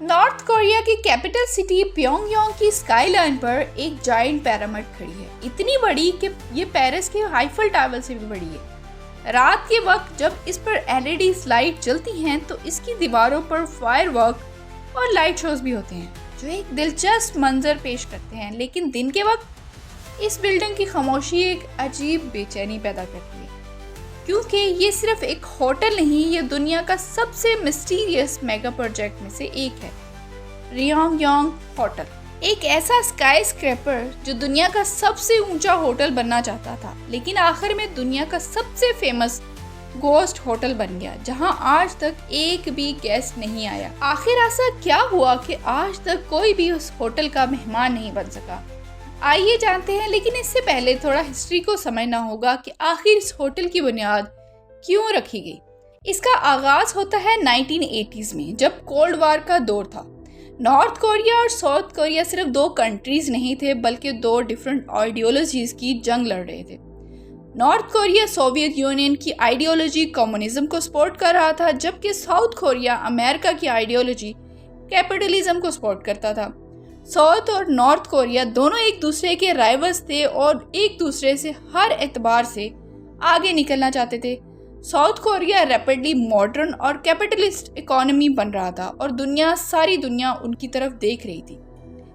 North Korea की capital city Pyongyang की skyline पर एक जायंट पिरामिड खड़ी है, इतनी बड़ी कि ये पेरिस के आईफल टावर से भी बड़ी है। रात के वक्त जब इस पर एलईडी लाइट जलती हैं तो इसकी दीवारों पर फायरवर्क और लाइट शोज भी होते हैं जो एक दिलचस्प मंजर पेश करते हैं। लेकिन दिन के वक्त इस बिल्डिंग की खामोशी एक अजीब बेचैनी पैदा करती है, क्योंकि ये सिर्फ एक होटल नहीं, ये दुनिया का सबसे मिस्टीरियस मेगा प्रोजेक्ट में से एक है। रियोंगयांग होटल एक ऐसा स्काई स्क्रैपर जो दुनिया का सबसे ऊंचा होटल बनना चाहता था, लेकिन आखिर में दुनिया का सबसे फेमस गोस्ट होटल बन गया, जहां आज तक एक भी गेस्ट नहीं आया। आखिर ऐसा क्या हुआ कि आज तक कोई भी उस होटल का मेहमान नहीं बन सका? आइए जानते हैं, लेकिन इससे पहले थोड़ा हिस्ट्री को समझना होगा कि आखिर इस होटल की बुनियाद क्यों रखी गई। इसका आगाज होता है 1980s में, जब कोल्ड वार का दौर था। नॉर्थ कोरिया और साउथ कोरिया सिर्फ दो कंट्रीज नहीं थे, बल्कि दो डिफरेंट आइडियोलॉजीज की जंग लड़ रहे थे। नॉर्थ कोरिया सोवियत यूनियन की आइडियोलॉजी कम्युनिज्म को सपोर्ट कर रहा था, जबकि साउथ कोरिया अमेरिका की आइडियोलॉजी कैपिटलिज्म को सपोर्ट करता था। साउथ और नॉर्थ कोरिया दोनों एक दूसरे के राइवल्स थे और एक दूसरे से हर एतबार से आगे निकलना चाहते थे। साउथ कोरिया रैपिडली मॉडर्न और कैपिटलिस्ट इकोनॉमी बन रहा था और सारी दुनिया उनकी तरफ देख रही थी।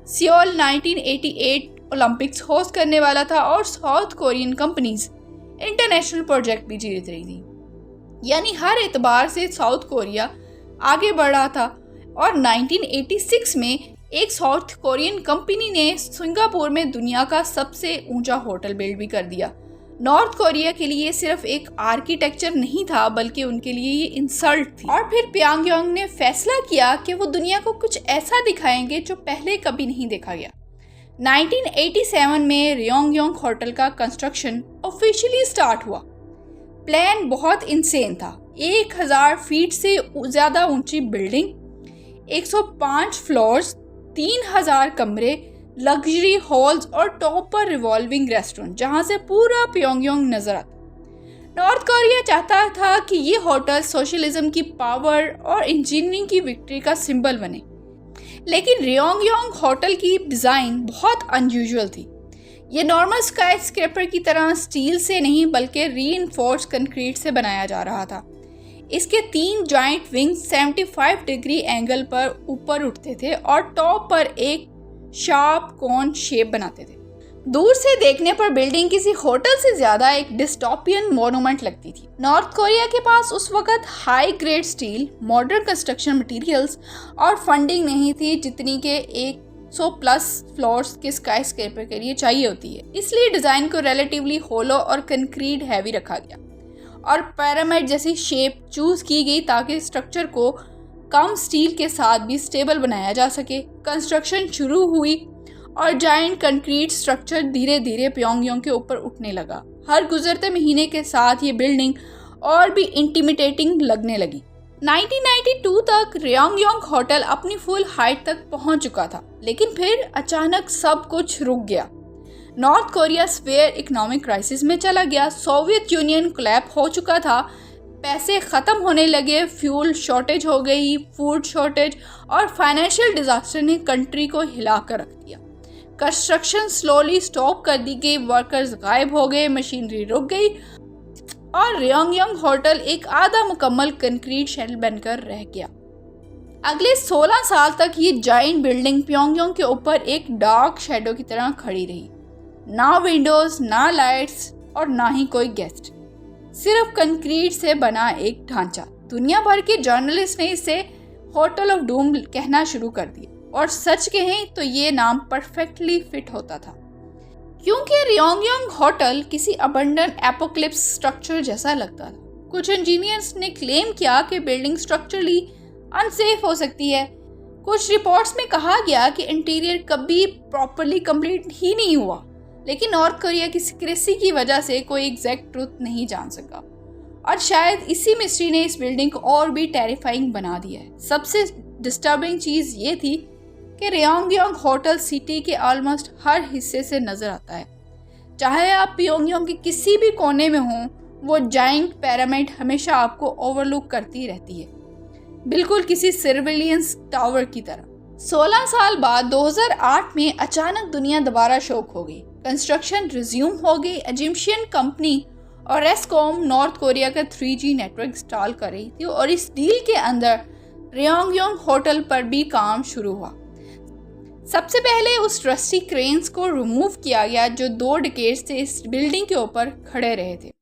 सियोल 1988 ओलंपिक्स होस्ट करने वाला था और south Korean companies international project भी जीत रही थी, यानी हर एतबार से साउथ कोरिया आगे बढ़ रहा था। और 1986 में एक साउथ कोरियन कंपनी ने सिंगापुर में दुनिया का सबसे ऊंचा होटल बिल्ड भी कर दिया। नॉर्थ कोरिया के लिए सिर्फ एक आर्किटेक्चर नहीं था, बल्कि उनके लिए ये इंसल्ट थी। और फिर प्योंगयांग ने फैसला किया कि वो दुनिया को कुछ ऐसा दिखाएंगे जो पहले कभी नहीं देखा गया। 1987 में रियोंगयांग होटल का कंस्ट्रक्शन ऑफिशियली स्टार्ट हुआ। प्लान बहुत इंसेन था। 1000 फीट से ज़्यादा ऊंची बिल्डिंग, 105 फ्लोर्स, 3000 कमरे, लग्जरी हॉल्स और टॉप पर रिवॉल्विंग रेस्टोरेंट, जहां से पूरा प्योंगयांग नजर आता। नॉर्थ कोरिया चाहता था कि ये होटल सोशलिज्म की पावर और इंजीनियरिंग की विक्ट्री का सिंबल बने, लेकिन रियोंगयांग होटल की डिज़ाइन बहुत अनयूजुअल थी। ये नॉर्मल स्काई स्क्रैपर की तरह स्टील से नहीं, बल्कि रीइंफोर्स्ड कंक्रीट से बनाया जा रहा था। इसके 3 जॉइंट विंग्स 75 डिग्री एंगल पर ऊपर उठते थे और टॉप पर एक शार्प कोन शेप बनाते थे। दूर से देखने पर बिल्डिंग किसी होटल से ज्यादा एक डिस्टोपियन मोन्यूमेंट लगती थी। नॉर्थ कोरिया के पास उस वक्त high grade steel, modern construction materials और फंडिंग नहीं थी जितनी के 100+ फ्लोर्स के स्काई स्क्रैपर के लिए चाहिए होती है। इसलिए डिजाइन को रिलेटिवली होलो और कंक्रीट हैवी रखा गया और पिरामिड जैसी शेप चूज की गई ताकि स्ट्रक्चर को कम स्टील के साथ भी स्टेबल बनाया जा सके। कंस्ट्रक्शन शुरू हुई और जायंट कंक्रीट स्ट्रक्चर धीरे धीरे प्योंगयांग के ऊपर उठने लगा। हर गुजरते महीने के साथ ये बिल्डिंग और भी इंटिमिडेटिंग लगने लगी। 1992 तक रियोंगयांग होटल अपनी फुल हाइट तक पहुंच चुका था, लेकिन फिर अचानक सब कुछ रुक गया। North Korea swear economic crisis में चला गया। सोवियत यूनियन कोलैप्स हो चुका था, पैसे ख़त्म होने लगे, फ्यूल शॉर्टेज हो गई, फूड शॉर्टेज और फाइनेंशियल डिजास्टर ने कंट्री को हिला कर रख दिया। कंस्ट्रक्शन स्लोली स्टॉप कर दी गई, वर्कर्स गायब हो गए, मशीनरी रुक गई और रियोंगयांग होटल एक आधा मुकम्मल कंक्रीट शेल बनकर रह गया। अगले 16 साल तक ये जायंट बिल्डिंग प्योंगयांग के ऊपर एक डार्क शेडो की तरह खड़ी रही। ना विंडोज, ना लाइट्स और ना ही कोई गेस्ट, सिर्फ कंक्रीट से बना एक ढांचा। दुनिया भर के जर्नलिस्ट ने इसे होटल ऑफ डूम कहना शुरू कर दिया, और सच कहें तो ये नाम परफेक्टली फिट होता था, क्योंकि रियोंगयांग होटल किसी अबंडन एपोक्लिप्स स्ट्रक्चर जैसा लगता था। कुछ इंजीनियर्स ने क्लेम किया कि बिल्डिंग स्ट्रक्चरली अनसेफ हो सकती है। कुछ रिपोर्ट्स में कहा गया कि इंटीरियर कभी प्रॉपर्ली कंप्लीट ही नहीं हुआ, लेकिन नॉर्थ कोरिया की सीक्रेसी की वजह से कोई एग्जैक्ट ट्रूथ नहीं जान सका, और शायद इसी मिस्ट्री ने इस बिल्डिंग को और भी टेरिफाइंग बना दिया है। सबसे डिस्टर्बिंग चीज़ ये थी कि रियोंगयांग होटल सिटी के ऑलमोस्ट हर हिस्से से नज़र आता है। चाहे आप प्योंगयांग के किसी भी कोने में हों, वो जायंट पिरामिड हमेशा आपको ओवरलुक करती रहती है। बिल्कुल किसी सर्विलियंस टावर की तरह। 16 साल बाद 2008 में अचानक दुनिया दोबारा शॉक हो गई। कंस्ट्रक्शन रिज्यूम हो गई। इजिप्शियन कंपनी और रेस्कॉम नॉर्थ कोरिया का 3G नेटवर्क इंस्टॉल कर रही थी और इस डील के अंदर रियोंगयोंग होटल पर भी काम शुरू हुआ। सबसे पहले उस रस्टी क्रेन्स को रिमूव किया गया जो 2 डिकेड से इस बिल्डिंग के ऊपर खड़े रहे थे।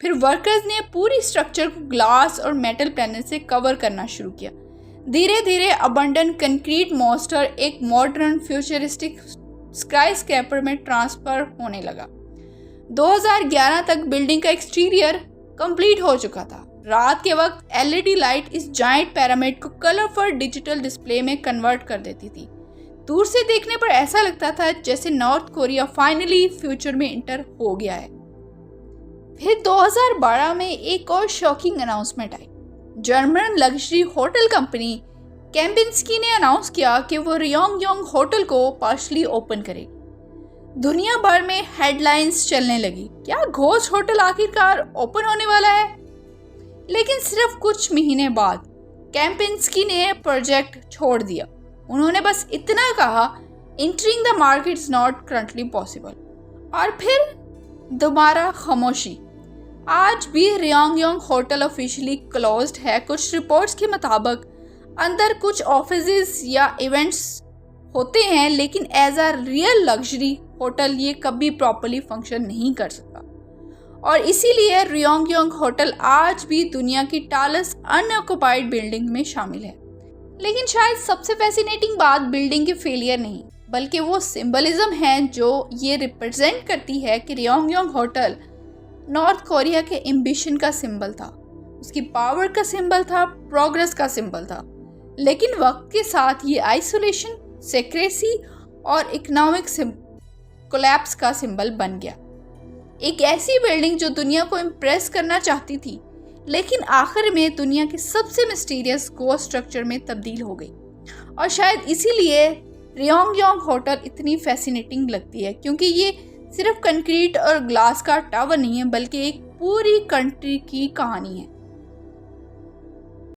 फिर वर्कर्स ने पूरी स्ट्रक्चर को ग्लास और मेटल पैनल से कवर करना शुरू किया। धीरे धीरे अबंडन कंक्रीट मॉन्स्टर एक मॉडर्न फ्यूचरिस्टिक स्काईस्क्रैपर में ट्रांसफर होने लगा। 2011 तक बिल्डिंग का एक्सटीरियर कंप्लीट हो चुका था। रात के वक्त LED लाइट इस जायंट पिरामिड को कलरफुल डिजिटल डिस्प्ले में कन्वर्ट कर देती थी। दूर से देखने पर ऐसा लगता था जैसे नॉर्थ कोरिया फाइनली फ्यूचर में इंटर हो गया है। फिर 2012 में एक और शॉकिंग अनाउंसमेंट आई। जर्मन लग्जरी होटल कंपनी कैम्पिंस्की ने अनाउंस किया कि वो रियोंगयोंग होटल को पार्शली ओपन करेगी। दुनिया भर में हेडलाइंस चलने लगी, क्या घोस्ट होटल आखिरकार ओपन होने वाला है? लेकिन सिर्फ कुछ महीने बाद कैम्पिंस्की ने प्रोजेक्ट छोड़ दिया। उन्होंने बस इतना कहा, entering the market is not currently possible. और फिर दोबारा खामोशी। आज भी रियोंगयोंग होटल ऑफिशियली क्लोज्ड है। कुछ रिपोर्ट्स के मुताबिक अंदर कुछ ऑफिसेज या इवेंट्स होते हैं, लेकिन as a real luxury hotel ये कभी प्रॉपर्ली फंक्शन नहीं कर सकता। और इसीलिए रियोंगयोंग होटल आज भी दुनिया की टालेस्ट अनऑक्युपाइड बिल्डिंग में शामिल है। लेकिन शायद सबसे फैसिनेटिंग बात बिल्डिंग की फेलियर नहीं, बल्कि वो सिंबलिज्म है जो ये रिप्रेजेंट करती है कि रियोंगयोंग होटल नॉर्थ कोरिया के एम्बिशन का सिंबल था, उसकी पावर का सिंबल था, प्रोग्रेस का सिंबल था। लेकिन वक्त के साथ ये आइसोलेशन, सेक्रेसी और इकोनॉमिक कोलैप्स का सिंबल बन गया। एक ऐसी बिल्डिंग जो दुनिया को इम्प्रेस करना चाहती थी, लेकिन आखिर में दुनिया के सबसे मिस्टीरियस गोस्ट स्ट्रक्चर में तब्दील हो गई। और शायद इसीलिए रियोंगयोंग होटल इतनी फैसिनेटिंग लगती है, क्योंकि ये सिर्फ कंक्रीट और ग्लास का टावर नहीं है, बल्कि एक पूरी कंट्री की कहानी है।